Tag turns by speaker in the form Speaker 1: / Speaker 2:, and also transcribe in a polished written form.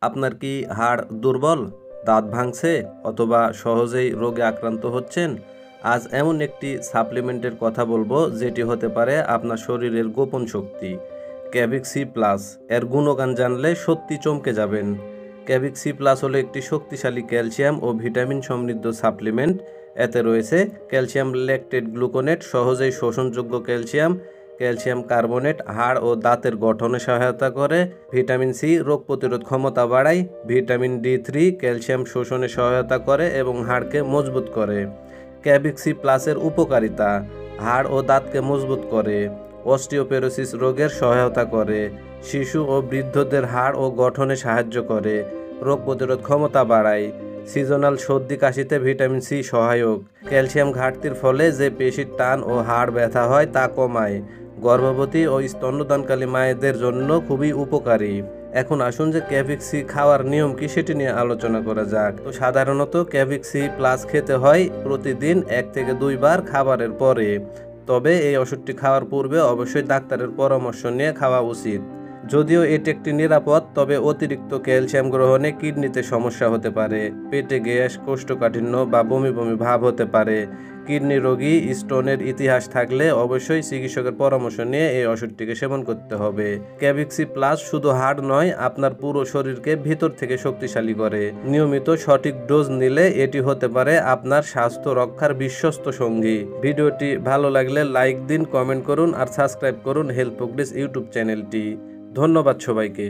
Speaker 1: আপনার কি হাড় দুর্বল, দাঁত ভাঙছে অথবা সহজেই রোগে আক্রান্ত হচ্ছেন? আজ এমন একটি সাপ্লিমেন্টের কথা বলবো যেটি হতে পারে আপনার শরীরের গোপন শক্তি, ক্যাভিক সি প্লাস। এর গুণগান জানলে সত্যি চমকে যাবেন। ক্যাভিক সি প্লাস হলো একটি শক্তিশালী ক্যালসিয়াম ও ভিটামিন সমৃদ্ধ সাপ্লিমেন্ট। এতে রয়েছে ক্যালসিয়াম ল্যাকটেট গ্লুকোনেট, সহজেই শোষণযোগ্য ক্যালসিয়াম, ক্যালসিয়াম কার্বনেট হাড় ও দাঁতের গঠনে সহায়তা করে, ভিটামিন সি রোগ প্রতিরোধ ক্ষমতা বাড়ায়, ভিটামিন ডি3 ক্যালসিয়াম শোষণে সহায়তা করে এবং হাড়কে মজবুত করে। ক্যাভিক সি প্লাসের উপকারিতা: হাড় ও দাঁতকে মজবুত করে, অস্টিওপোরোসিস রোগের সহায়তা করে, শিশু ও বৃদ্ধদের হাড় ও গঠনে সাহায্য করে, রোগ প্রতিরোধ ক্ষমতা বাড়ায়, সিজনাল সর্দি কাশিতে ভিটামিন সি সহায়ক, ক্যালসিয়াম ঘাটতির ফলে যে পেশির টান ও হাড় ব্যথা হয় তা কমায়, গর্ভবতী ও স্তন্যদানকালী মায়েদের জন্য খুবই উপকারী। এখন আসুন যে ক্যাভিক সি খাওয়ার নিয়ম কি সেটি নিয়ে আলোচনা করা যাক। তো সাধারণত ক্যাভিক সি প্লাস খেতে হয় প্রতিদিন 1 থেকে 2 বার খাবারের পরে। তবে এই ওষুধটি খাওয়ার পূর্বে অবশ্যই ডাক্তারের পরামর্শ নিয়ে খাওয়া উচিত। যদিও এটি একটি নিরাপদ, তবে অতিরিক্ত ক্যালসিয়াম গ্রহণে কিডনিতে সমস্যা হতে পারে, পেটে গ্যাস, কোষ্ঠকাঠিন্য বা বমি বমি ভাব হতে পারে। কিডনি রোগী, স্টোনের ইতিহাস থাকলে অবশ্যই চিকিৎসকের পরামর্শ নিয়ে এই ওষুধটিকে সেবন করতে হবে। ক্যাভিক সি প্লাস শুধু হাড় নয়, আপনার পুরো শরীরকে ভিতর থেকে শক্তিশালী করে। নিয়মিত সঠিক ডোজ নিলে এটি হতে পারে আপনার স্বাস্থ্য রক্ষার বিশ্বস্ত সঙ্গী। ভিডিওটি ভালো লাগলে লাইক দিন, কমেন্ট করুন আর সাবস্ক্রাইব করুন হেলথ প্রোগ্রেস ইউটিউব চ্যানেলটি। ধন্যবাদ সবাইকে।